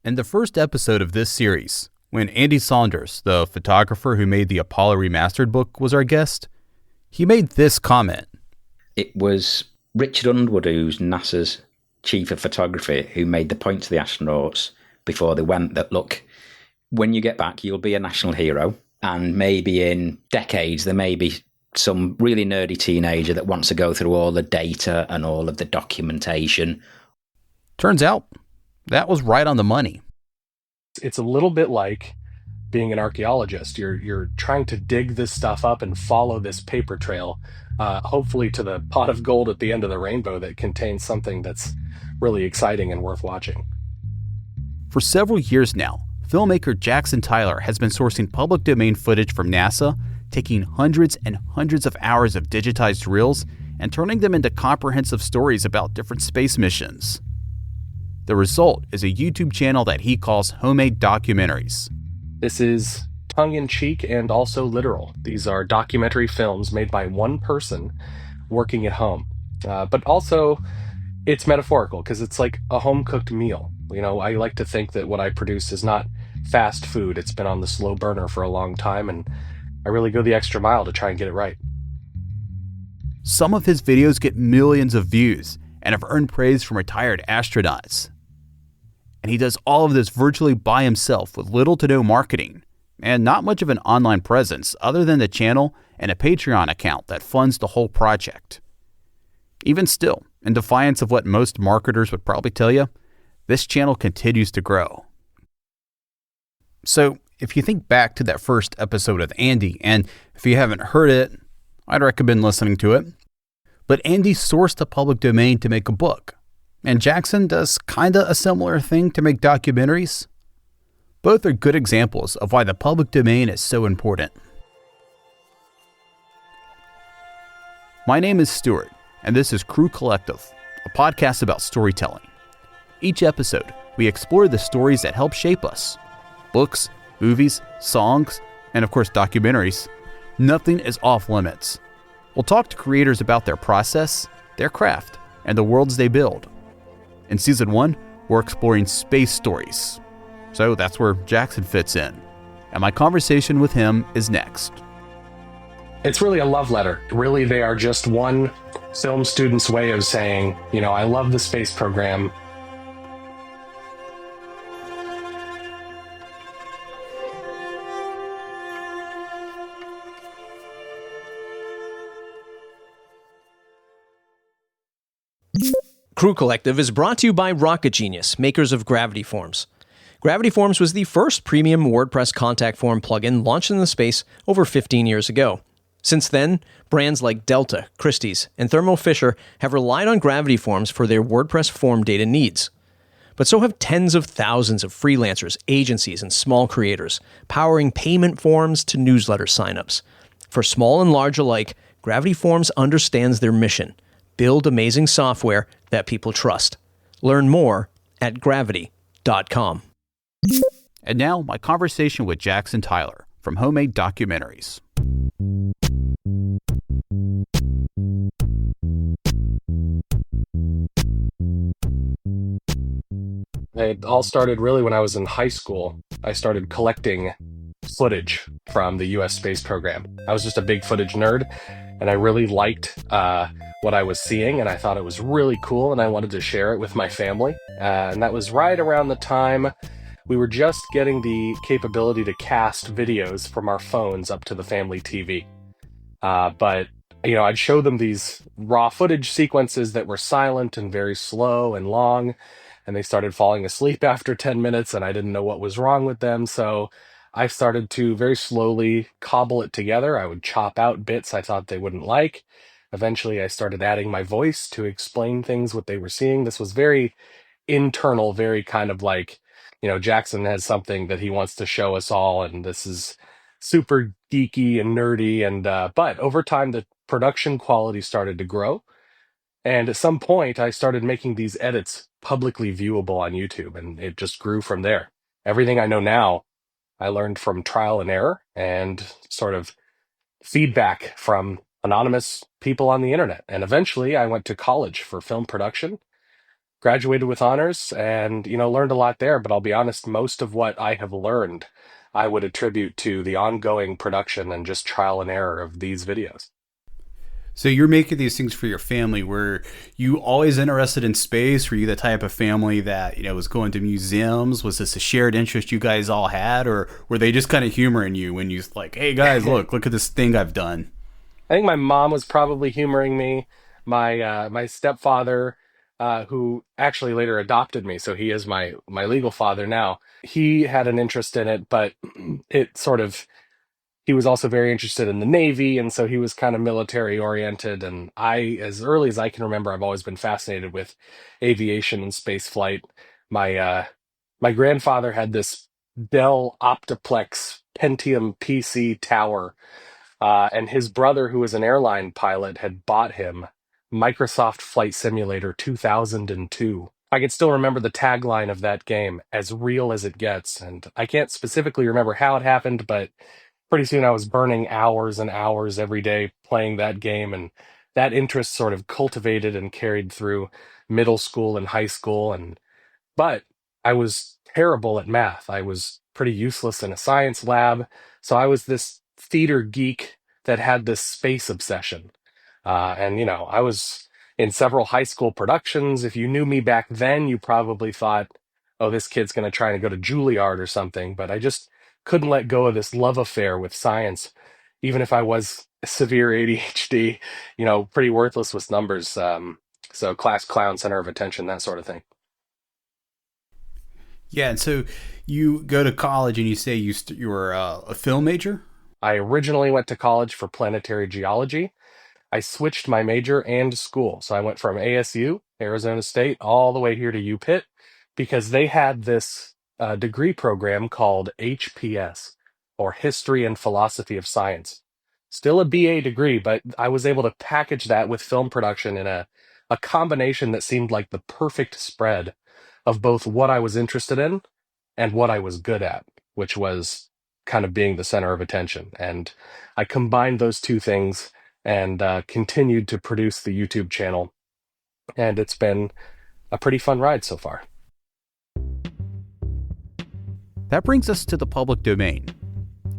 In the first episode of this series, when Andy Saunders, the photographer who made the Apollo Remastered book, was our guest, he made this comment. It was Richard Underwood, who's NASA's chief of photography, who made the point to the astronauts before they went that, look, when you get back, you'll be a national hero. And maybe in decades, there may be some really nerdy teenager that wants to go through all the data and all of the documentation. Turns out, that was right on the money. It's a little bit like being an archaeologist. You're trying to dig this stuff up and follow this paper trail, hopefully to the pot of gold at the end of the rainbow that contains something that's really exciting and worth watching. For several years now, filmmaker Jackson Tyler has been sourcing public domain footage from NASA, taking hundreds and hundreds of hours of digitized reels and turning them into comprehensive stories about different space missions. The result is a YouTube channel that he calls Homemade Documentaries. This is tongue-in-cheek and also literal. These are documentary films made by one person working at home. But also, it's metaphorical because it's like a home-cooked meal. You know, I like to think that what I produce is not fast food. It's been on the slow burner for a long time, and I really go the extra mile to try and get it right. Some of his videos get millions of views and have earned praise from retired astronauts. And he does all of this virtually by himself with little to no marketing and not much of an online presence other than the channel and a Patreon account that funds the whole project. Even still, in defiance of what most marketers would probably tell you, this channel continues to grow. So, if you think back to that first episode of Andy, and if you haven't heard it, I'd recommend listening to it. But Andy sourced the public domain to make a book, and Jackson does kinda a similar thing to make documentaries. Both are good examples of why the public domain is so important. My name is Stuart, and this is Crew Collective, a podcast about storytelling. Each episode, we explore the stories that help shape us. Books, movies, songs, and of course documentaries. Nothing is off limits. We'll talk to creators about their process, their craft, and the worlds they build. In Season 1, we're exploring space stories. So that's where Jackson fits in. And my conversation with him is next. It's really a love letter. Really, they are just one film student's way of saying, you know, I love the space program. Crew Collective is brought to you by Rocket Genius, makers of Gravity Forms. Gravity Forms was the first premium WordPress contact form plugin launched in the space over 15 years ago. Since then, brands like Delta, Christie's, and Thermo Fisher have relied on Gravity Forms for their WordPress form data needs. But so have tens of thousands of freelancers, agencies, and small creators, powering payment forms to newsletter signups. For small and large alike, Gravity Forms understands their mission: build amazing software that people trust. Learn more at gravity.com. And now, my conversation with Jackson Tyler from Homemade Documentaries. It all started really when I was in high school. I started collecting footage from the US space program. I was just a big footage nerd, and I really liked what I was seeing, and I thought it was really cool, and I wanted to share it with my family. And that was right around the time we were just getting the capability to cast videos from our phones up to the family TV. But, you know, I'd show them these raw footage sequences that were silent and very slow and long, and they started falling asleep after 10 minutes, and I didn't know what was wrong with them, so I started to very slowly cobble it together. I would chop out bits I thought they wouldn't like. Eventually, I started adding my voice to explain things, what they were seeing. This was very internal, very kind of like, you know, Jackson has something that he wants to show us all, and this is super geeky and nerdy. And but over time, the production quality started to grow. And at some point, I started making these edits publicly viewable on YouTube, and it just grew from there. Everything I know now, I learned from trial and error and sort of feedback from anonymous people on the internet. And eventually I went to college for film production, graduated with honors and, learned a lot there. But I'll be honest, most of what I have learned, I would attribute to the ongoing production and just trial and error of these videos. So you're making these things for your family. Were you always interested in space? Were you the type of family that, was going to museums? Was this a shared interest you guys all had? Or were they just kind of humoring you when you like, hey guys, look at this thing I've done? I think my mom was probably humoring me. My stepfather, who actually later adopted me, so he is my legal father now. He had an interest in it, but it sort of he was also very interested in the Navy, and so he was kind of military oriented. And I, as early as I can remember, I've always been fascinated with aviation and space flight. My grandfather had this Dell Optiplex Pentium PC tower, and his brother, who was an airline pilot, had bought him Microsoft Flight Simulator 2002. I can still remember the tagline of that game, as real as it gets. And I can't specifically remember how it happened, but pretty soon I was burning hours and hours every day playing that game. And that interest sort of cultivated and carried through middle school and high school. But I was terrible at math. I was pretty useless in a science lab. So I was this theater geek that had this space obsession. I was in several high school productions. If you knew me back then, you probably thought, oh, this kid's going to try and go to Juilliard or something. But I just couldn't let go of this love affair with science, even if I was severe ADHD, pretty worthless with numbers. So class clown, center of attention, that sort of thing. Yeah, and so you go to college and you say you were a film major? I originally went to college for planetary geology. I switched my major and school. So I went from ASU, Arizona State, all the way here to UPitt because they had this degree program called HPS, or History and Philosophy of Science. Still a BA degree, but I was able to package that with film production in a combination that seemed like the perfect spread of both what I was interested in and what I was good at, which was kind of being the center of attention. And I combined those two things and continued to produce the YouTube channel. And it's been a pretty fun ride so far. That brings us to the public domain.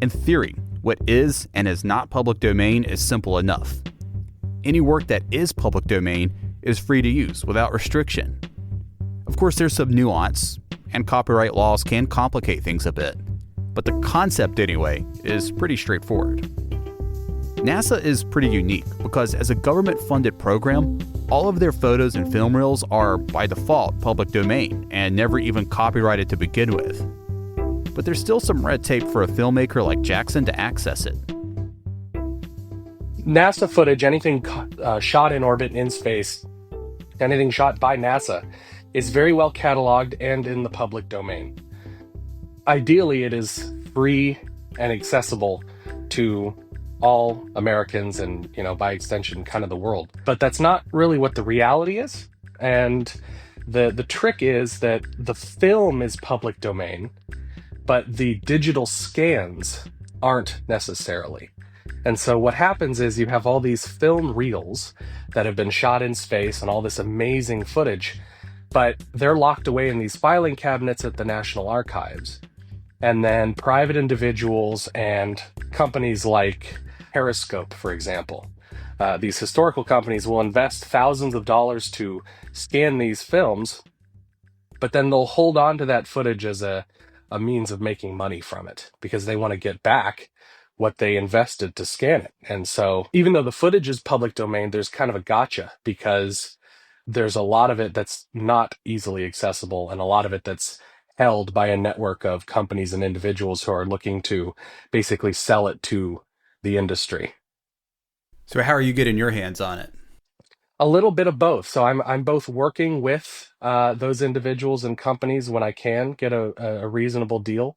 In theory, what is and is not public domain is simple enough. Any work that is public domain is free to use without restriction. Of course, there's some nuance, and copyright laws can complicate things a bit, but the concept anyway is pretty straightforward. NASA is pretty unique because as a government-funded program, all of their photos and film reels are by default public domain and never even copyrighted to begin with. But there's still some red tape for a filmmaker like Jackson to access it. NASA footage, anything shot in orbit in space, anything shot by NASA, is very well cataloged and in the public domain. Ideally, it is free and accessible to all Americans and, by extension, kind of the world. But that's not really what the reality is. And the trick is that the film is public domain, but the digital scans aren't necessarily. And so what happens is you have all these film reels that have been shot in space and all this amazing footage, but they're locked away in these filing cabinets at the National Archives. And then private individuals and companies like Periscope, for example, these historical companies will invest thousands of dollars to scan these films, but then they'll hold on to that footage as a means of making money from it because they want to get back what they invested to scan it. And so even though the footage is public domain, there's kind of a gotcha because there's a lot of it that's not easily accessible and a lot of it that's held by a network of companies and individuals who are looking to basically sell it to the industry. So how are you getting your hands on it? A little bit of both. So I'm both working with those individuals and companies when I can get a reasonable deal.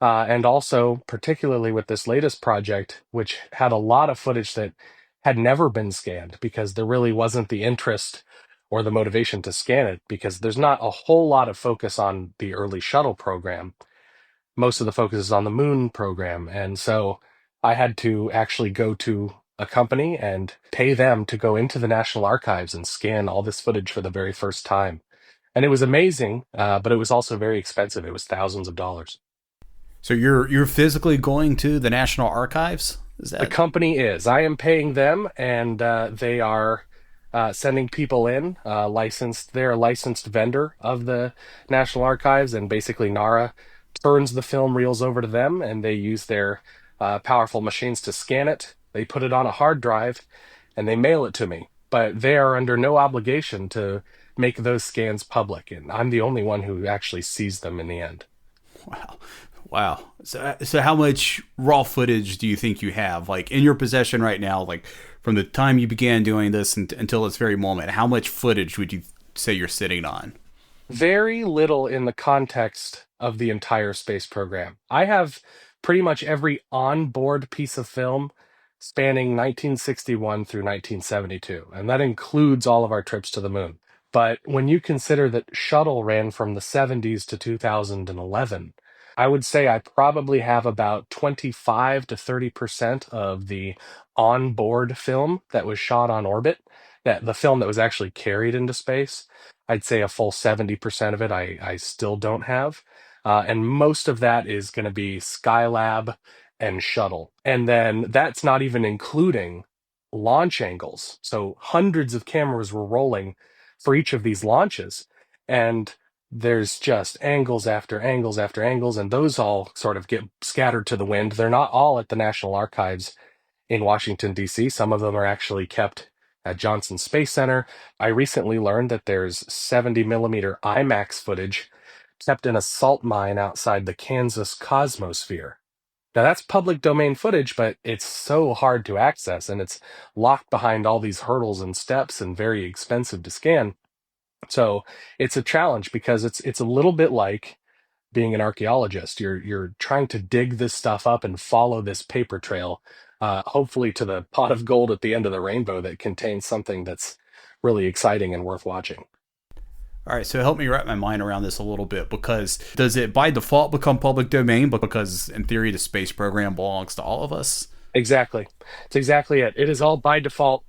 And also, particularly with this latest project, which had a lot of footage that had never been scanned because there really wasn't the interest or the motivation to scan it because there's not a whole lot of focus on the early shuttle program. Most of the focus is on the moon program. And so I had to actually go to a company and pay them to go into the National Archives and scan all this footage for the very first time. And it was amazing, but it was also very expensive. It was thousands of dollars. So you're physically going to the National Archives? Is The that company is. I am paying them, and they are sending people in licensed. They're a licensed vendor of the National Archives, and basically NARA turns the film reels over to them, and they use their powerful machines to scan it. They put it on a hard drive, and they mail it to me. But they are under no obligation to make those scans public, and I'm the only one who actually sees them in the end. wow? Wow. So how much raw footage do you think you have, like, in your possession right now, like from the time you began doing this until this very moment? How much footage would you say you're sitting on? Very little in the context of the entire space program. I have pretty much every onboard piece of film spanning 1961 through 1972, and that includes all of our trips to the moon. But when you consider that Shuttle ran from the 70s to 2011, I would say I probably have about 25 to 30% of the onboard film that was shot on orbit, that the film that was actually carried into space. I'd say a full 70% of it I still don't have. And most of that is going to be Skylab and Shuttle. And then that's not even including launch angles. So hundreds of cameras were rolling for each of these launches. And there's just angles after angles after angles. And those all sort of get scattered to the wind. They're not all at the National Archives in Washington, D.C. Some of them are actually kept at Johnson Space Center. I recently learned that there's 70 millimeter IMAX footage kept in a salt mine outside the Kansas Cosmosphere. Now, that's public domain footage, but it's so hard to access, and it's locked behind all these hurdles and steps and very expensive to scan. So it's a challenge because it's a little bit like being an archaeologist. You're trying to dig this stuff up and follow this paper trail, hopefully to the pot of gold at the end of the rainbow that contains something that's really exciting and worth watching. All right, so help me wrap my mind around this a little bit, because does it by default become public domain because in theory the space program belongs to all of us? Exactly. It's exactly it. It is all by default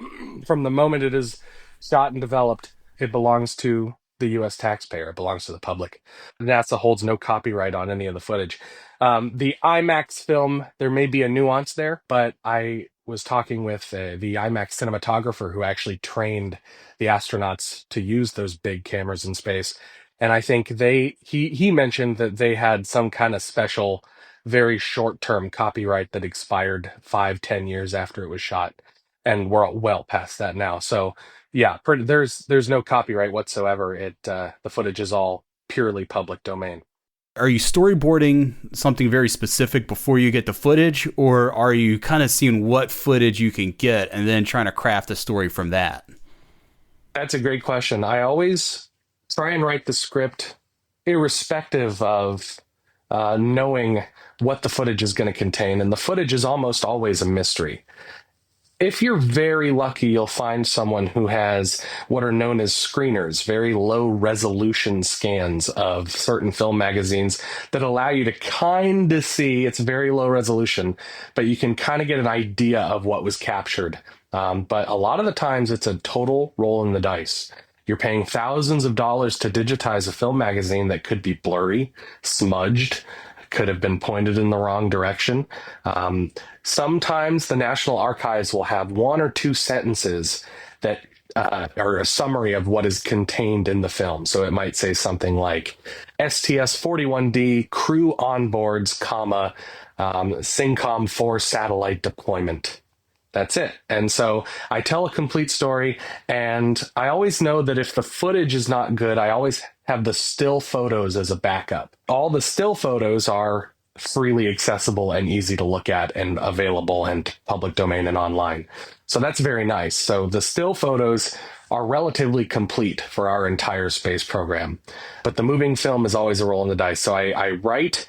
from the moment it is shot and developed. It belongs to the U.S. taxpayer. It belongs to the public. NASA holds no copyright on any of the footage. The IMAX film, there may be a nuance there, but I was talking with the IMAX cinematographer who actually trained the astronauts to use those big cameras in space. And I think he mentioned that they had some kind of special, very short-term copyright that expired 5-10 years after it was shot. And we're well past that now. So yeah, there's no copyright whatsoever. The footage is all purely public domain. Are you storyboarding something very specific before you get the footage, or are you kind of seeing what footage you can get and then trying to craft a story from that? That's a great question. I always try and write the script irrespective of knowing what the footage is going to contain, and the footage is almost always a mystery. If you're very lucky, you'll find someone who has what are known as screeners, very low resolution scans of certain film magazines that allow you to kind of see, it's very low resolution, but you can kind of get an idea of what was captured. But a lot of the times it's a total roll in the dice. You're paying thousands of dollars to digitize a film magazine that could be blurry, smudged, could have been pointed in the wrong direction. Sometimes the National Archives will have one or two sentences that are a summary of what is contained in the film. So it might say something like STS-41D crew onboards, comma, SYNCOM 4 satellite deployment. That's it. And so I tell a complete story, and I always know that if the footage is not good, I always have the still photos as a backup. All the still photos are freely accessible and easy to look at and available and public domain and online. So that's very nice. So the still photos are relatively complete for our entire space program. But the moving film is always a roll in the dice. So I write,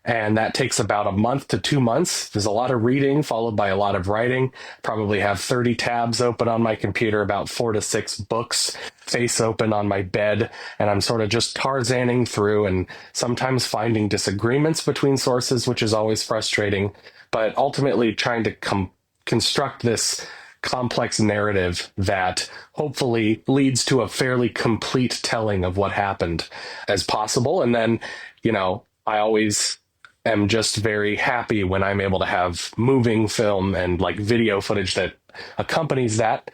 and that takes about a month to 2 months. There's a lot of reading followed by a lot of writing. Probably have 30 tabs open on my computer, about 4 to 6 books face open on my bed. And I'm sort of just Tarzaning through and sometimes finding disagreements between sources, which is always frustrating, but ultimately trying to construct this complex narrative that hopefully leads to a fairly complete telling of what happened as possible. And then, I always am just very happy when I'm able to have moving film and like video footage that accompanies that.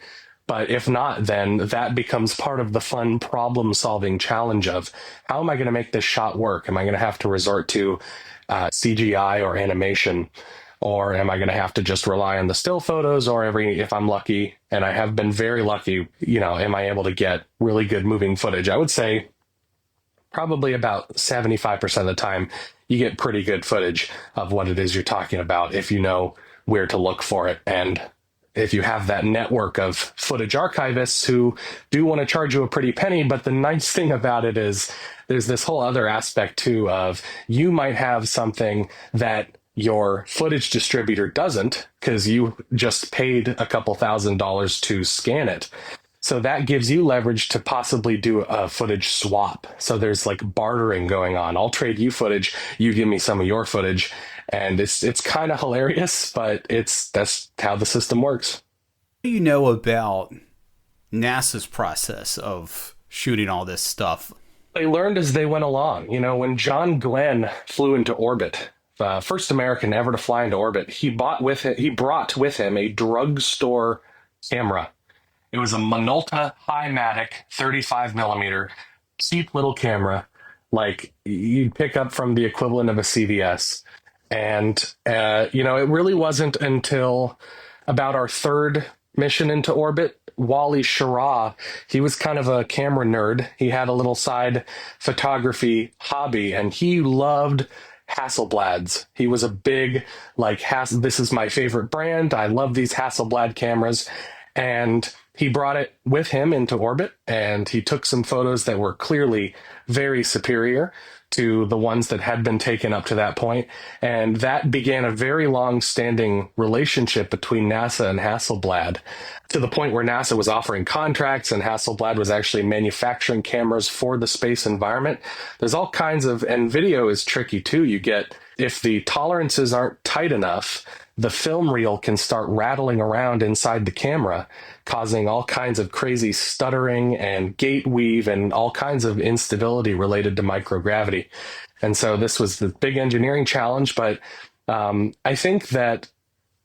But if not, then that becomes part of the fun problem solving challenge of how am I going to make this shot work? Am I going to have to resort to CGI or animation? Or am I going to have to just rely on the still photos? Or if I'm lucky, and I have been very lucky, am I able to get really good moving footage? I would say probably about 75% of the time, you get pretty good footage of what it is you're talking about if you know where to look for it. And if you have that network of footage archivists who do want to charge you a pretty penny, but the nice thing about it is there's this whole other aspect too of you might have something that your footage distributor doesn't because you just paid a couple $1,000s to scan it. So that gives you leverage to possibly do a footage swap. So there's like bartering going on. I'll trade you footage, you give me some of your footage. And it's kind of hilarious, but that's how the system works. What do you know about NASA's process of shooting all this stuff? They learned as they went along. When John Glenn flew into orbit, the first American ever to fly into orbit, he brought with him a drugstore camera. It was a Minolta Highmatic 35 millimeter, cheap little camera, like you'd pick up from the equivalent of a CVS. And, it really wasn't until about our third mission into orbit, Wally Schirra, he was kind of a camera nerd. He had a little side photography hobby, and he loved Hasselblads. He was a big, this is my favorite brand. I love these Hasselblad cameras. And he brought it with him into orbit, and he took some photos that were clearly very superior to the ones that had been taken up to that point. And that began a very long-standing relationship between NASA and Hasselblad, to the point where NASA was offering contracts and Hasselblad was actually manufacturing cameras for the space environment. There's all kinds of, and video is tricky too. If the tolerances aren't tight enough, the film reel can start rattling around inside the camera, causing all kinds of crazy stuttering and gate weave and all kinds of instability related to microgravity. And so this was the big engineering challenge. But I think that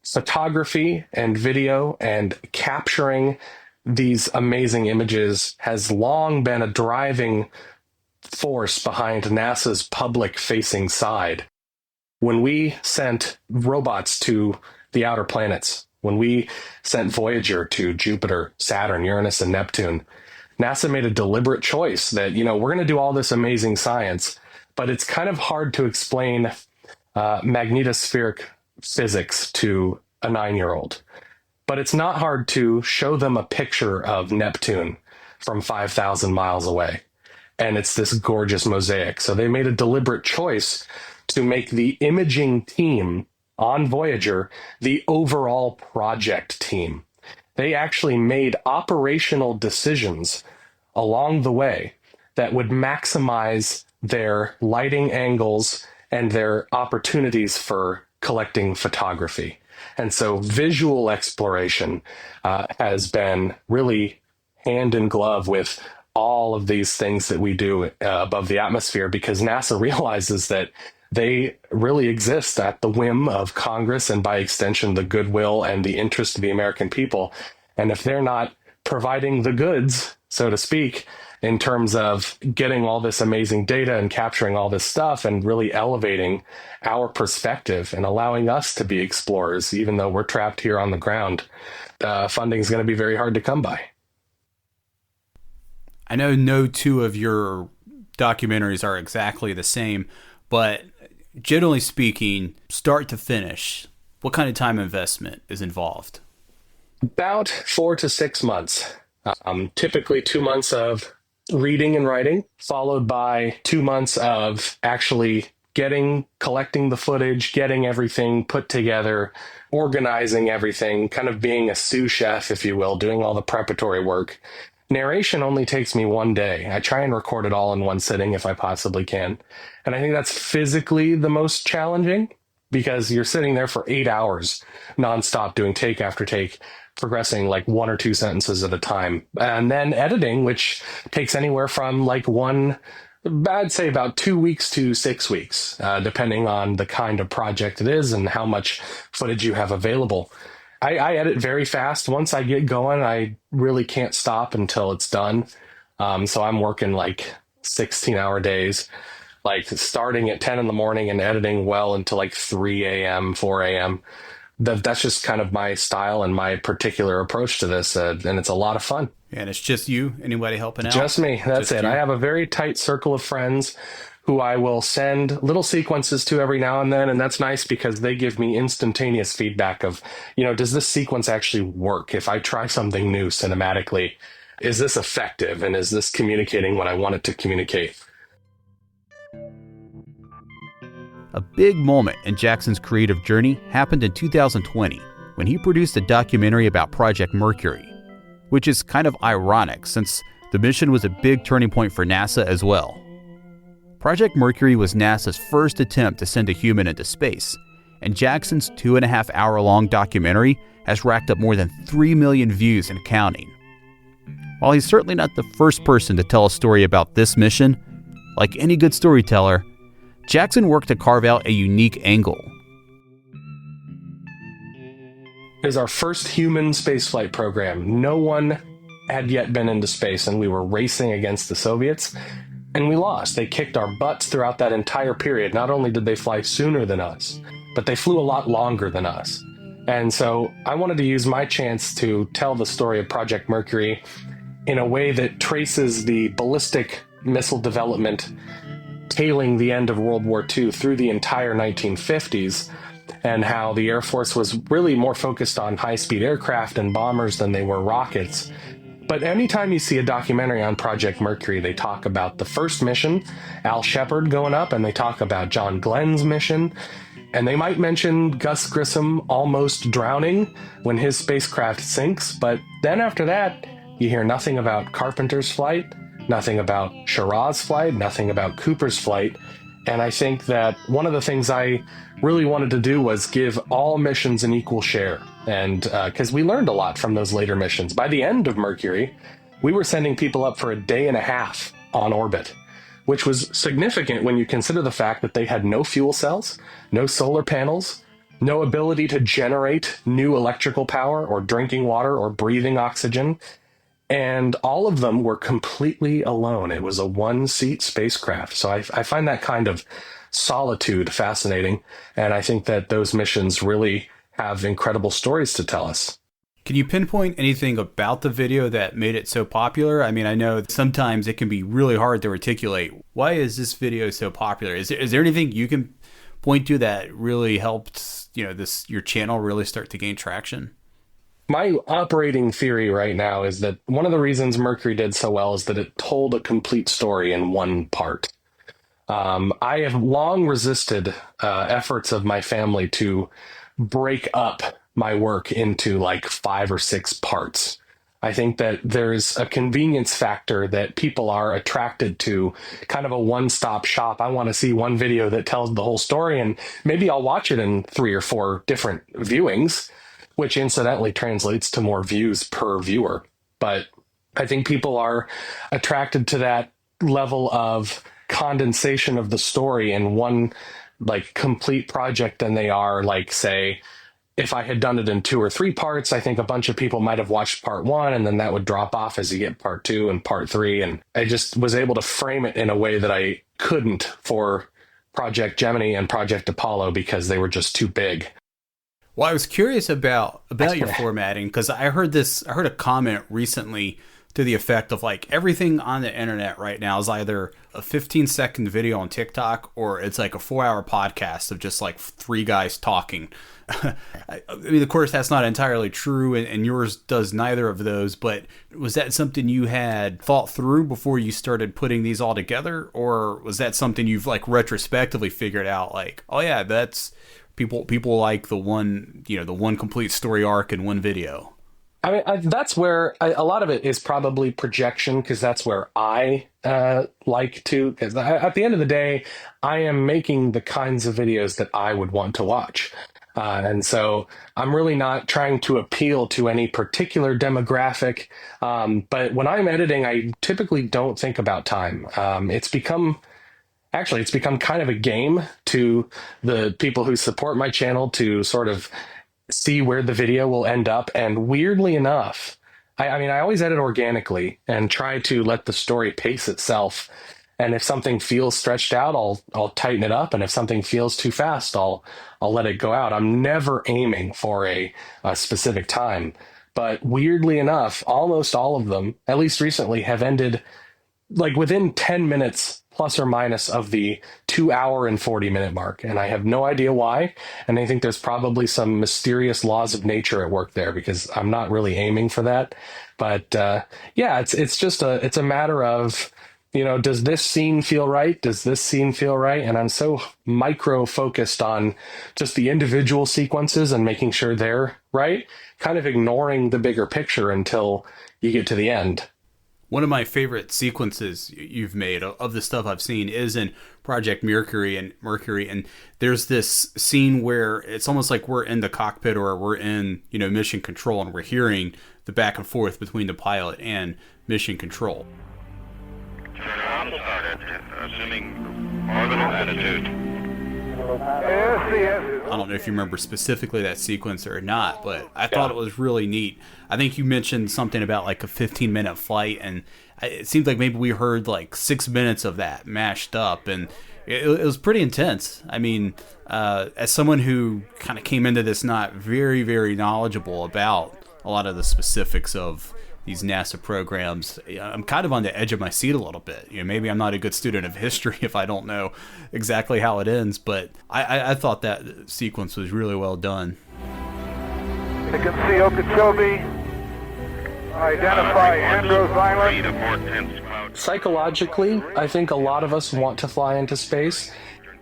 photography and video and capturing these amazing images has long been a driving force behind NASA's public-facing side. When we sent robots to the outer planets, when we sent Voyager to Jupiter, Saturn, Uranus, and Neptune, NASA made a deliberate choice that, we're going to do all this amazing science, but it's kind of hard to explain magnetospheric physics to a 9-year-old. But it's not hard to show them a picture of Neptune from 5,000 miles away. And it's this gorgeous mosaic. So they made a deliberate choice to make the imaging team on Voyager the overall project team. They actually made operational decisions along the way that would maximize their lighting angles and their opportunities for collecting photography. And so visual exploration has been really hand in glove with all of these things that we do above the atmosphere, because NASA realizes that they really exist at the whim of Congress and, by extension, the goodwill and the interest of the American people. And if they're not providing the goods, so to speak, in terms of getting all this amazing data and capturing all this stuff and really elevating our perspective and allowing us to be explorers, even though we're trapped here on the ground, funding is going to be very hard to come by. I know no two of your documentaries are exactly the same, but generally speaking, start to finish, what kind of time investment is involved? About 4 to 6 months. Typically 2 months of reading and writing, followed by 2 months of actually collecting the footage, getting everything put together, organizing everything, kind of being a sous chef, if you will, doing all the preparatory work. Narration only takes me 1 day. I try and record it all in one sitting if I possibly can. And I think that's physically the most challenging. because you're sitting there for 8 hours nonstop doing take after take, progressing like 1 or 2 sentences at a time. And then editing, which takes anywhere from like I'd say about 2 weeks to 6 weeks, depending on the kind of project it is and how much footage you have available. I edit very fast. Once I get going, I really can't stop until it's done. So I'm working like 16-hour days, like starting at 10 in the morning and editing well until like 3 a.m., 4 a.m. That's just kind of my style and my particular approach to this. And it's a lot of fun. And it's just you? Anybody helping out? Just me. That's just it. You? I have a very tight circle of friends who I will send little sequences to every now and then. And that's nice because they give me instantaneous feedback of, does this sequence actually work? If I try something new cinematically, is this effective? And is this communicating what I want it to communicate? A big moment in Jackson's creative journey happened in 2020 when he produced a documentary about Project Mercury, which is kind of ironic since the mission was a big turning point for NASA as well. Project Mercury was NASA's first attempt to send a human into space, and Jackson's 2.5-hour-long documentary has racked up more than 3 million views and counting. While he's certainly not the first person to tell a story about this mission, like any good storyteller, Jackson worked to carve out a unique angle. It was our first human spaceflight program. No one had yet been into space, and we were racing against the Soviets, and we lost. They kicked our butts throughout that entire period. Not only did they fly sooner than us, but they flew a lot longer than us. And so I wanted to use my chance to tell the story of Project Mercury in a way that traces the ballistic missile development tailing the end of World War II through the entire 1950s, and how the Air Force was really more focused on high-speed aircraft and bombers than they were rockets. But anytime you see a documentary on Project Mercury, they talk about the first mission, Al Shepard going up, and they talk about John Glenn's mission, and they might mention Gus Grissom almost drowning when his spacecraft sinks, but then after that, you hear nothing about Carpenter's flight, nothing about Shiraz's flight, nothing about Cooper's flight. And I think that one of the things I really wanted to do was give all missions an equal share. And because we learned a lot from those later missions. By the end of Mercury, we were sending people up for a day and a half on orbit, which was significant when you consider the fact that they had no fuel cells, no solar panels, no ability to generate new electrical power or drinking water or breathing oxygen. And all of them were completely alone. It was a one-seat spacecraft. So I find that kind of solitude fascinating. And I think that those missions really have incredible stories to tell us. Can you pinpoint anything about the video that made it so popular? I mean, I know sometimes it can be really hard to articulate. Why is this video so popular? Is there anything you can point to that really helped, your channel really start to gain traction? My operating theory right now is that one of the reasons Mercury did so well is that it told a complete story in one part. I have long resisted efforts of my family to break up my work into like 5 or 6 parts. I think that there's a convenience factor that people are attracted to, kind of a one-stop shop. I want to see one video that tells the whole story, and maybe I'll watch it in 3 or 4 different viewings, which incidentally translates to more views per viewer. But I think people are attracted to that level of condensation of the story in one like complete project than they are like, say, if I had done it in 2 or 3 parts, I think a bunch of people might have watched part 1 and then that would drop off as you get part 2 and part 3. And I just was able to frame it in a way that I couldn't for Project Gemini and Project Apollo because they were just too big. Well, I was curious about your formatting because I heard a comment recently to the effect of like everything on the internet right now is either a 15-second video on TikTok or it's like a 4-hour podcast of just like 3 guys talking. I mean, of course, that's not entirely true, and yours does neither of those, but was that something you had thought through before you started putting these all together, or was that something you've like retrospectively figured out like, oh yeah, that's people like the one complete story arc in one video? I mean, that's where a lot of it is probably projection, because that's where I like to. Because at the end of the day, I am making the kinds of videos that I would want to watch. And so I'm really not trying to appeal to any particular demographic. But when I'm editing, I typically don't think about time. It's become kind of a game to the people who support my channel to sort of see where the video will end up. And weirdly enough, I mean, I always edit organically and try to let the story pace itself. And if something feels stretched out, I'll tighten it up. And if something feels too fast, I'll let it go out. I'm never aiming for a specific time. But weirdly enough, almost all of them, at least recently, have ended like within 10 minutes plus or minus of the 2 hour and 40-minute mark. And I have no idea why. And I think there's probably some mysterious laws of nature at work there, because I'm not really aiming for that. But yeah, it's a matter of, does this scene feel right? Does this scene feel right? And I'm so micro focused on just the individual sequences and making sure they're right, kind of ignoring the bigger picture until you get to the end. One of my favorite sequences you've made of the stuff I've seen is in Project Mercury, and there's this scene where it's almost like we're in the cockpit or we're in, mission control, and we're hearing the back and forth between the pilot and mission control. Turn on started, assuming orbital attitude. I don't know if you remember specifically that sequence or not, but I thought it was really neat. I think you mentioned something about like a 15-minute flight, and it seemed like maybe we heard like 6 minutes of that mashed up, and it was pretty intense. I mean, as someone who kind of came into this not very, very knowledgeable about a lot of the specifics of these NASA programs, I'm kind of on the edge of my seat a little bit. Maybe I'm not a good student of history if I don't know exactly how it ends, but I thought that sequence was really well done. You can see Okeechobee, identify Andros Island. Psychologically, I think a lot of us want to fly into space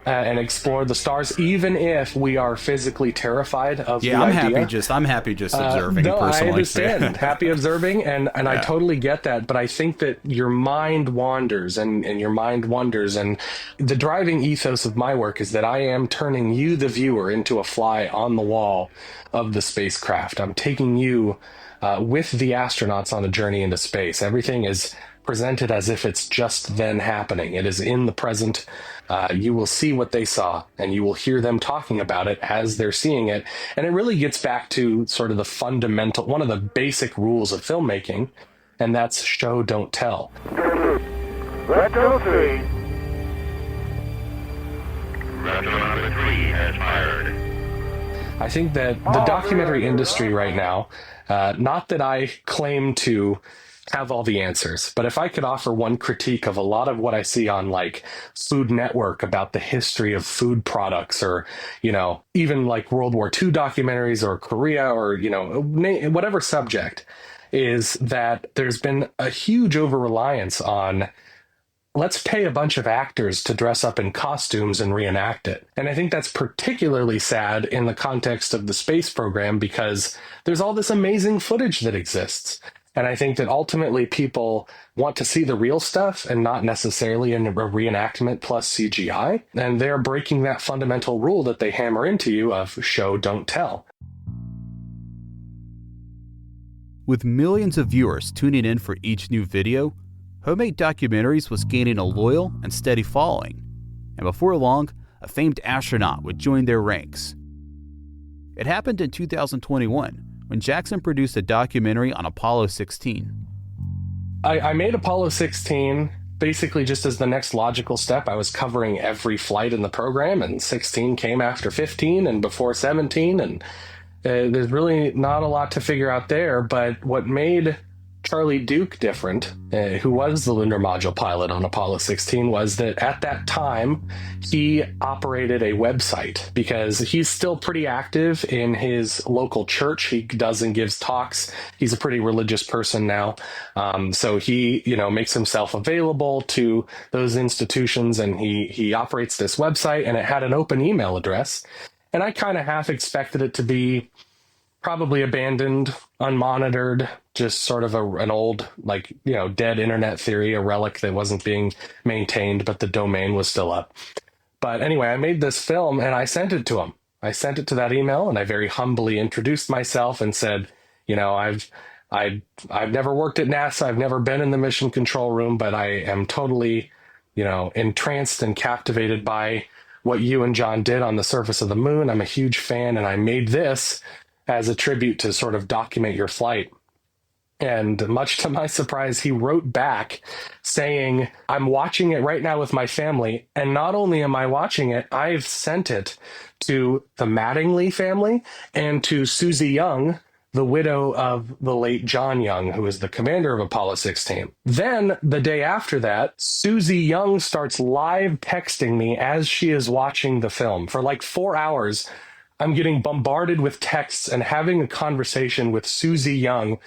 and explore the stars, even if we are physically terrified of the idea. I'm happy just observing personally. I understand. Happy observing, and I totally get that. But I think that your mind wanders and your mind wonders. And the driving ethos of my work is that I am turning you, the viewer, into a fly on the wall of the spacecraft. I'm taking you with the astronauts on a journey into space. Everything is presented as if it's just then happening. It is in the present. You will see what they saw, and you will hear them talking about it as they're seeing it. And it really gets back to sort of the fundamental, one of the basic rules of filmmaking, and that's show, don't tell. Retro 3. Retro number 3 has fired. I think that the documentary industry right now, not that I claim to have all the answers, but if I could offer one critique of a lot of what I see on like Food Network about the history of food products, or, even like World War II documentaries, or Korea, or, whatever subject, is that there's been a huge over-reliance on, let's pay a bunch of actors to dress up in costumes and reenact it. And I think that's particularly sad in the context of the space program, because there's all this amazing footage that exists. And I think that ultimately people want to see the real stuff and not necessarily a reenactment plus CGI. And they're breaking that fundamental rule that they hammer into you of show, don't tell. With millions of viewers tuning in for each new video, Homemade Documentaries was gaining a loyal and steady following. And before long, a famed astronaut would join their ranks. It happened in 2021, when Jackson produced a documentary on Apollo 16. I made Apollo 16 basically just as the next logical step. I was covering every flight in the program, and 16 came after 15 and before 17, and there's really not a lot to figure out there. But what made Charlie Duke different, who was the lunar module pilot on Apollo 16, was that at that time he operated a website, because he's still pretty active in his local church. He does and gives talks. He's a pretty religious person now. So he, makes himself available to those institutions, and he operates this website, and it had an open email address. And I kind of half expected it to be probably abandoned, unmonitored, just sort of an old, dead internet theory, a relic that wasn't being maintained, but the domain was still up. But anyway, I made this film and I sent it to him. I sent it to that email and I very humbly introduced myself and said, I've never worked at NASA. I've never been in the mission control room, but I am totally, entranced and captivated by what you and John did on the surface of the moon. I'm a huge fan, and I made this as a tribute to sort of document your flight. And much to my surprise, he wrote back saying, I'm watching it right now with my family. And not only am I watching it, I've sent it to the Mattingly family and to Susie Young, the widow of the late John Young, who is the commander of Apollo 16. Then the day after that, Susie Young starts live texting me as she is watching the film. For like 4 hours, I'm getting bombarded with texts and having a conversation with Susie Young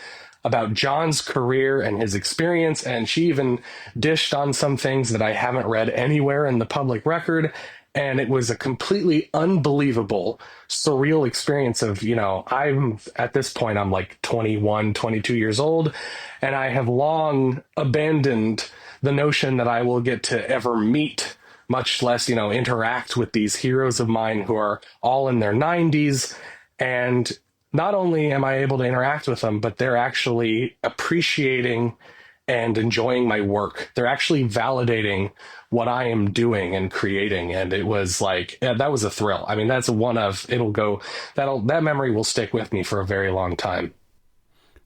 about John's career and his experience, and she even dished on some things that I haven't read anywhere in the public record. And it was a completely unbelievable, surreal experience of, I'm at this point, I'm like 21, 22 years old, and I have long abandoned the notion that I will get to ever meet, much less, interact with these heroes of mine who are all in their 90s. And not only am I able to interact with them, but they're actually appreciating and enjoying my work. They're actually validating what I am doing and creating. And it was like, that was a thrill. I mean, that's that memory will stick with me for a very long time.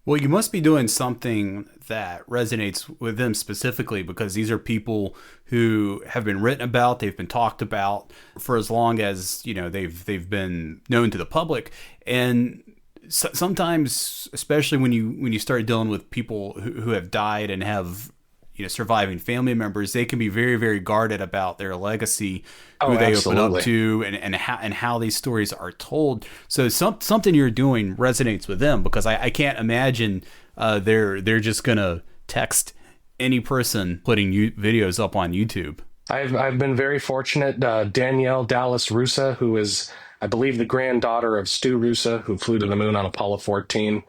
Well, you must be doing something that resonates with them specifically, because these are people who have been written about, they've been talked about for as long as, they've been known to the public. And sometimes, especially when you start dealing with people who have died and have surviving family members, they can be very, very guarded about their legacy, who they absolutely. open up to, and how these stories are told. So something you're doing resonates with them, because I can't imagine they're just gonna text any person putting videos up on YouTube. I've been very fortunate. Danielle Dallas Russa, who is, I believe, the granddaughter of Stu Russa, who flew to the moon on Apollo 14.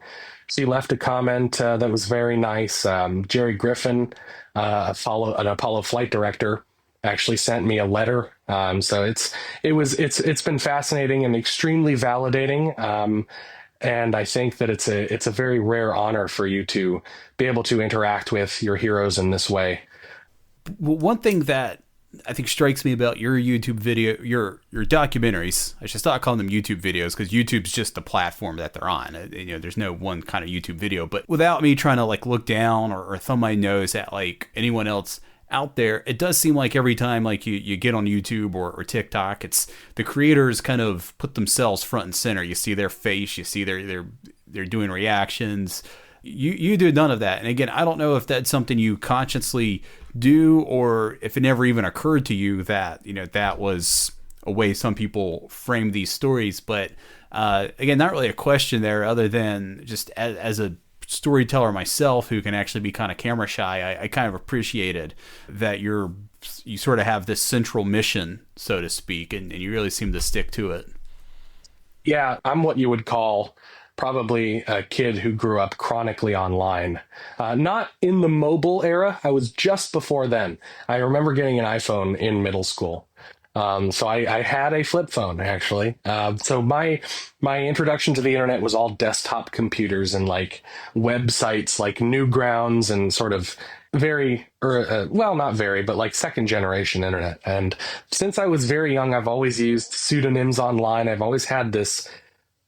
She left a comment that was very nice. Jerry Griffin, an Apollo flight director, actually sent me a letter. So it's been fascinating and extremely validating. And I think that it's a very rare honor for you to be able to interact with your heroes in this way. One thing that I think strikes me about your YouTube video, your documentaries, I should stop calling them YouTube videos, because YouTube's just the platform that they're on. There's no one kind of YouTube video. But without me trying to look down or thumb my nose at anyone else out there, it does seem like every time you get on YouTube or TikTok, it's the creators kind of put themselves front and center. You see their face, you see they're doing reactions. You do none of that. And again, I don't know if that's something you consciously do, or if it never even occurred to you that that was a way some people frame these stories. But again, not really a question there, other than just as a storyteller myself who can actually be kind of camera shy, I kind of appreciated that you sort of have this central mission, so to speak, and you really seem to stick to it. Yeah, I'm what you would call probably a kid who grew up chronically online. Not in the mobile era. I was just before then. I remember getting an iPhone in middle school. So I had a flip phone, actually. So my introduction to the internet was all desktop computers and websites like Newgrounds and sort of not very, but second generation internet. And since I was very young, I've always used pseudonyms online. I've always had this,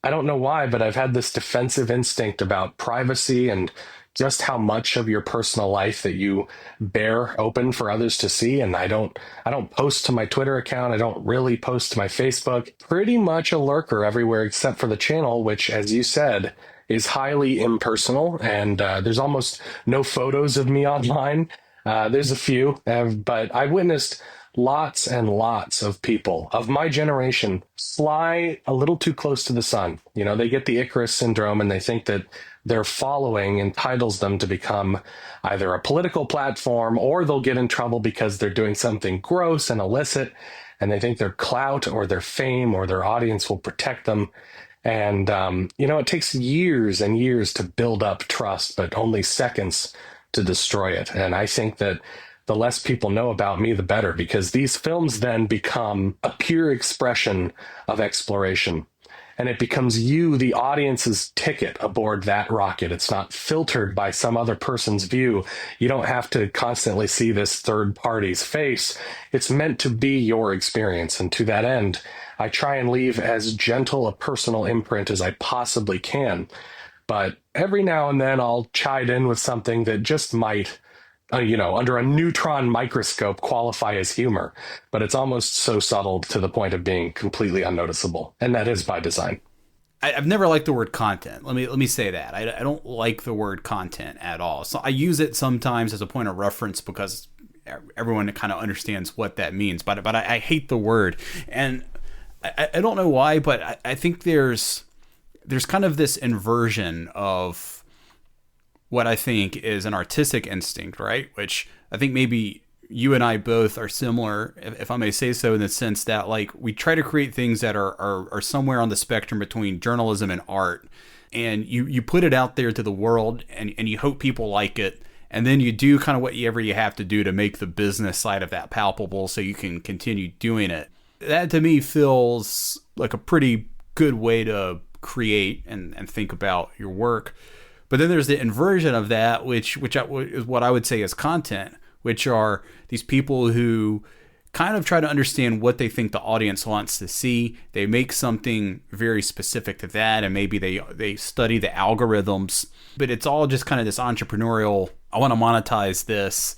I don't know why, but I've had this defensive instinct about privacy and just how much of your personal life that you bear open for others to see. And I don't post to my Twitter account. I don't really post to my Facebook. Pretty much a lurker everywhere except for the channel, which, as you said, is highly impersonal. And there's almost no photos of me online. There's a few, but I witnessed lots and lots of people of my generation fly a little too close to the sun. They get the Icarus syndrome and they think that their following entitles them to become either a political platform, or they'll get in trouble because they're doing something gross and illicit. and they think their clout or their fame or their audience will protect them. And, it takes years and years to build up trust, but only seconds to destroy it. And I think that the less people know about me, the better, because these films then become a pure expression of exploration. And it becomes you, the audience's ticket aboard that rocket. It's not filtered by some other person's view. You don't have to constantly see this third party's face. It's meant to be your experience. And to that end, I try and leave as gentle a personal imprint as I possibly can. But every now and then I'll chime in with something that just might, under a neutron microscope qualify as humor, but it's almost so subtle to the point of being completely unnoticeable. And that is by design. I've never liked the word content. Let me say that. I don't like the word content at all. So I use it sometimes as a point of reference because everyone kind of understands what that means, but I hate the word. And I don't know why, but I think there's kind of this inversion of what I think is an artistic instinct, right? Which I think maybe you and I both are similar, if I may say so, in the sense that like we try to create things that are somewhere on the spectrum between journalism and art. And you put it out there to the world and you hope people like it. And then you do kind of whatever you have to do to make the business side of that palpable so you can continue doing it. That to me feels like a pretty good way to create and think about your work. But then there's the inversion of that, which is what I would say is content, which are these people who kind of try to understand what they think the audience wants to see. They make something very specific to that, and maybe they study the algorithms. But it's all just kind of this entrepreneurial, I want to monetize this.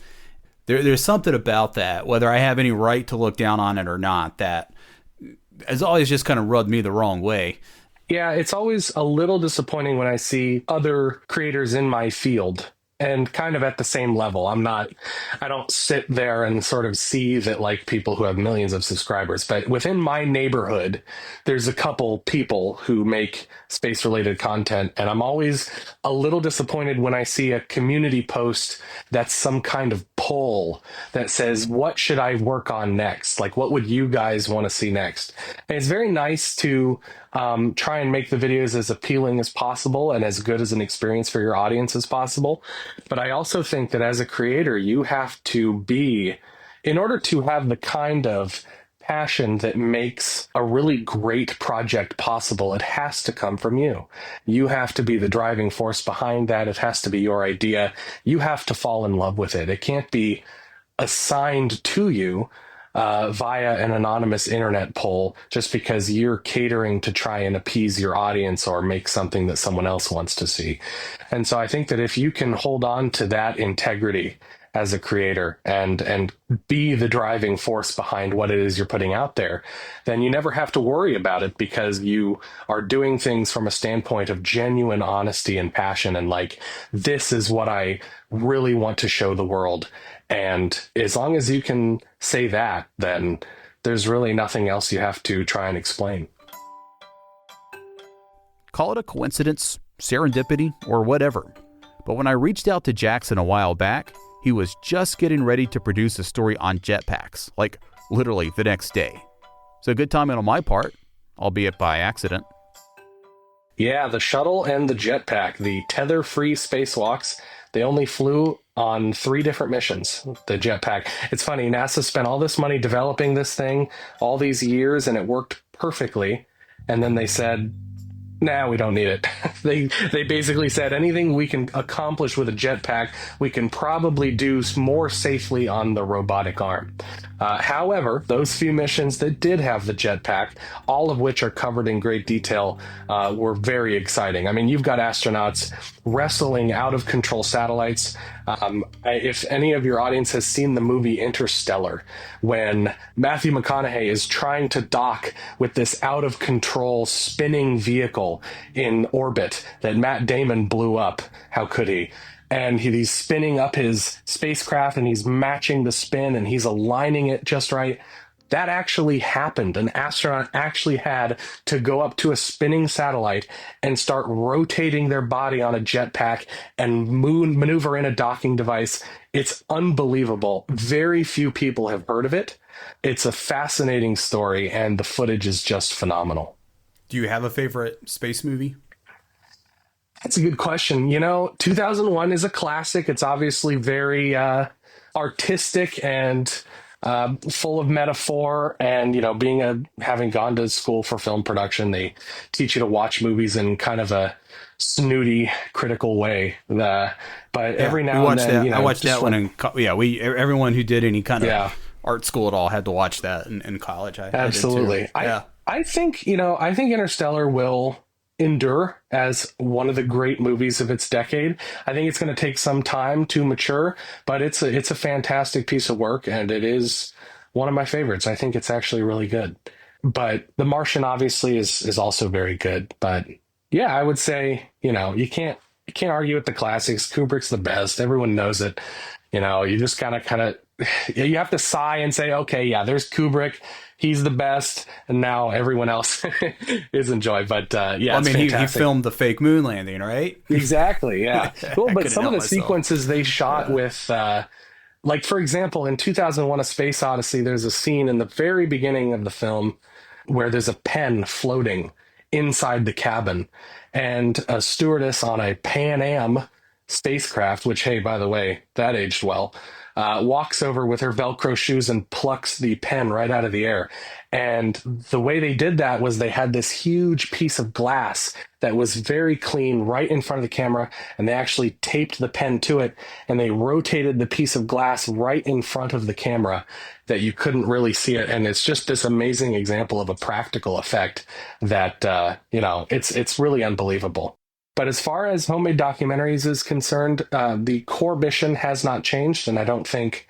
There's something about that, whether I have any right to look down on it or not, that has always just kind of rubbed me the wrong way. Yeah, it's always a little disappointing when I see other creators in my field and kind of at the same level. I don't sit there and sort of see that like people who have millions of subscribers, but within my neighborhood, there's a couple people who make space related content. And I'm always a little disappointed when I see a community post that's some kind of poll that says, what should I work on next? Like, what would you guys want to see next? And it's very nice to try and make the videos as appealing as possible and as good as an experience for your audience as possible. But I also think that as a creator, you have to be, in order to have the kind of passion that makes a really great project possible, it has to come from you. You have to be the driving force behind that. It has to be your idea. You have to fall in love with it. It can't be assigned to you via an anonymous internet poll just because you're catering to try and appease your audience or make something that someone else wants to see. And so I think that if you can hold on to that integrity as a creator and be the driving force behind what it is you're putting out there, then you never have to worry about it because you are doing things from a standpoint of genuine honesty and passion. And like, this is what I really want to show the world. And as long as you can say that, then there's really nothing else you have to try and explain. Call it a coincidence, serendipity, or whatever. But when I reached out to Jackson a while back, he was just getting ready to produce a story on jetpacks, like literally the next day. So good timing on my part, albeit by accident. Yeah, the shuttle and the jetpack, the tether-free spacewalks, they only flew on 3 different missions, the jetpack. It's funny, NASA spent all this money developing this thing, all these years, and it worked perfectly. And then they said, nah, we don't need it. They basically said anything we can accomplish with a jetpack, we can probably do more safely on the robotic arm. However, those few missions that did have the jetpack, all of which are covered in great detail, were very exciting. I mean, you've got astronauts wrestling out of control satellites. If any of your audience has seen the movie Interstellar, when Matthew McConaughey is trying to dock with this out of control spinning vehicle in orbit that Matt Damon blew up, how could he? And he's spinning up his spacecraft and he's matching the spin and he's aligning it just right. that actually happened. An astronaut actually had to go up to a spinning satellite and start rotating their body on a jetpack and maneuver in a docking device. It's unbelievable. Very few people have heard of it. It's a fascinating story, and the footage is just phenomenal. Do you have a favorite space movie? That's a good question. 2001 is a classic. It's obviously very artistic and full of metaphor, and having gone to school for film production, they teach you to watch movies in kind of a snooty, critical way. But every now and then, I watched that one everyone who did any kind of art school at all had to watch that in college. Absolutely. I think Interstellar will endure as one of the great movies of its decade. I think it's going to take some time to mature, but it's a fantastic piece of work, and it is one of my favorites. I think it's actually really good. But The Martian obviously is also very good. But yeah, I would say, you can't argue with the classics. Kubrick's the best. Everyone knows it. You just kind of you have to sigh and say, okay, yeah, there's Kubrick. He's the best, and now everyone else is enjoyed. But he filmed the fake moon landing, right? Exactly, yeah. Well, but some of the sequences they shot with, for example, in 2001: A Space Odyssey, there's a scene in the very beginning of the film where there's a pen floating inside the cabin, and a stewardess on a Pan Am spacecraft, which, hey, by the way, that aged well, walks over with her Velcro shoes and plucks the pen right out of the air. And the way they did that was they had this huge piece of glass that was very clean right in front of the camera, and they actually taped the pen to it, and they rotated the piece of glass right in front of the camera that you couldn't really see it. And it's just this amazing example of a practical effect that, it's really unbelievable. But as far as Homemade Documentaries is concerned, the core mission has not changed, and I don't think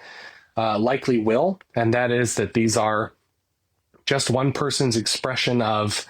likely will. And that is that these are just one person's expression of,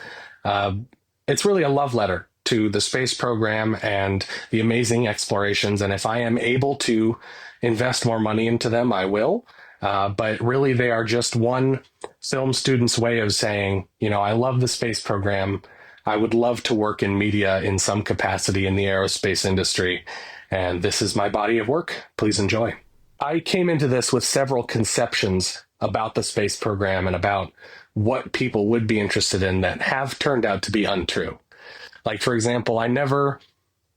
it's really a love letter to the space program and the amazing explorations. And if I am able to invest more money into them, I will. But really, they are just one film student's way of saying, I love the space program. I would love to work in media in some capacity in the aerospace industry, and this is my body of work. Please enjoy. I came into this with several conceptions about the space program and about what people would be interested in that have turned out to be untrue. Like, for example, I never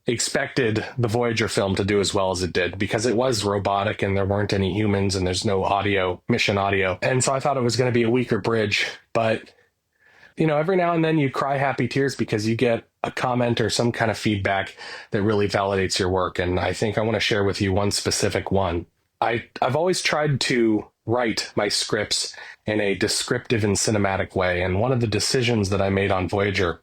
expected the Voyager film to do as well as it did because it was robotic and there weren't any humans and there's no audio, mission audio. And so I thought it was going to be a weaker bridge, but every now and then you cry happy tears because you get a comment or some kind of feedback that really validates your work. And I think I want to share with you one specific one. I've always tried to write my scripts in a descriptive and cinematic way. And one of the decisions that I made on Voyager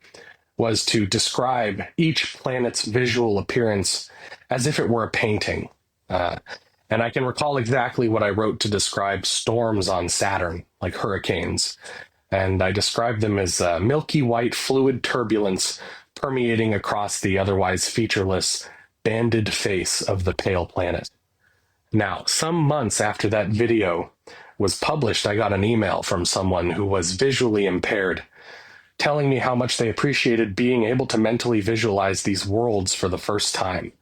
was to describe each planet's visual appearance as if it were a painting. And I can recall exactly what I wrote to describe storms on Saturn, like hurricanes. And I described them as milky white fluid turbulence permeating across the otherwise featureless, banded face of the pale planet. Now, some months after that video was published, I got an email from someone who was visually impaired, telling me how much they appreciated being able to mentally visualize these worlds for the first time.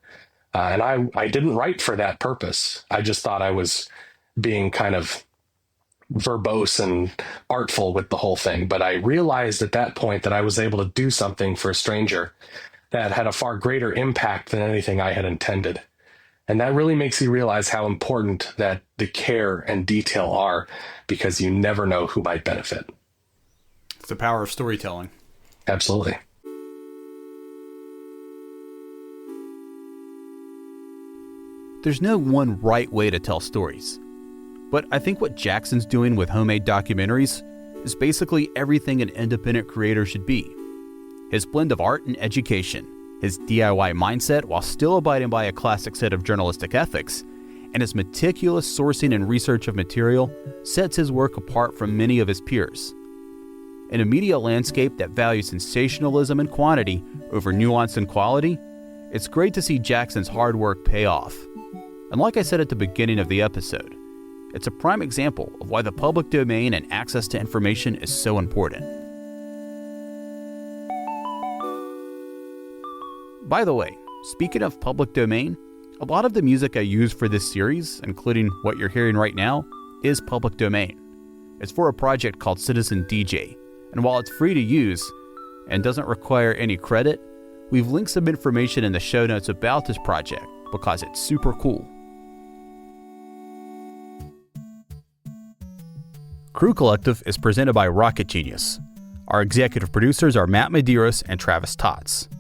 And I didn't write for that purpose. I just thought I was being kind of verbose and artful with the whole thing. But I realized at that point that I was able to do something for a stranger that had a far greater impact than anything I had intended. And that really makes you realize how important that the care and detail are, because you never know who might benefit. It's the power of storytelling. Absolutely. There's no one right way to tell stories. But I think what Jackson's doing with Homemade Documentaries is basically everything an independent creator should be. His blend of art and education, his DIY mindset while still abiding by a classic set of journalistic ethics, and his meticulous sourcing and research of material sets his work apart from many of his peers. In a media landscape that values sensationalism and quantity over nuance and quality, it's great to see Jackson's hard work pay off. And like I said at the beginning of the episode, It's a prime example of why the public domain and access to information is so important. By the way, speaking of public domain, a lot of the music I use for this series, including what you're hearing right now, is public domain. It's for a project called Citizen DJ, and while it's free to use and doesn't require any credit, we've linked some information in the show notes about this project because it's super cool. Crew Collective is presented by Rocket Genius. Our executive producers are Matt Medeiros and Travis Tots.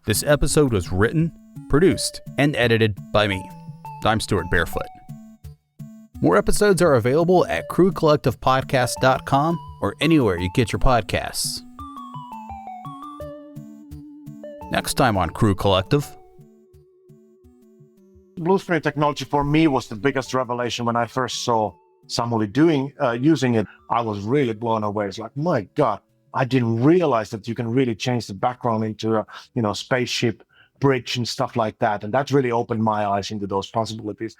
This episode was written, produced, and edited by me. I'm Stuart Barefoot. More episodes are available at crewcollectivepodcast.com or anywhere you get your podcasts. Next time on Crew Collective. Blue screen technology for me was the biggest revelation when I first saw somebody using it. I was really blown away. It's like, my God, I didn't realize that you can really change the background into a spaceship, bridge and stuff like that. And that really opened my eyes into those possibilities.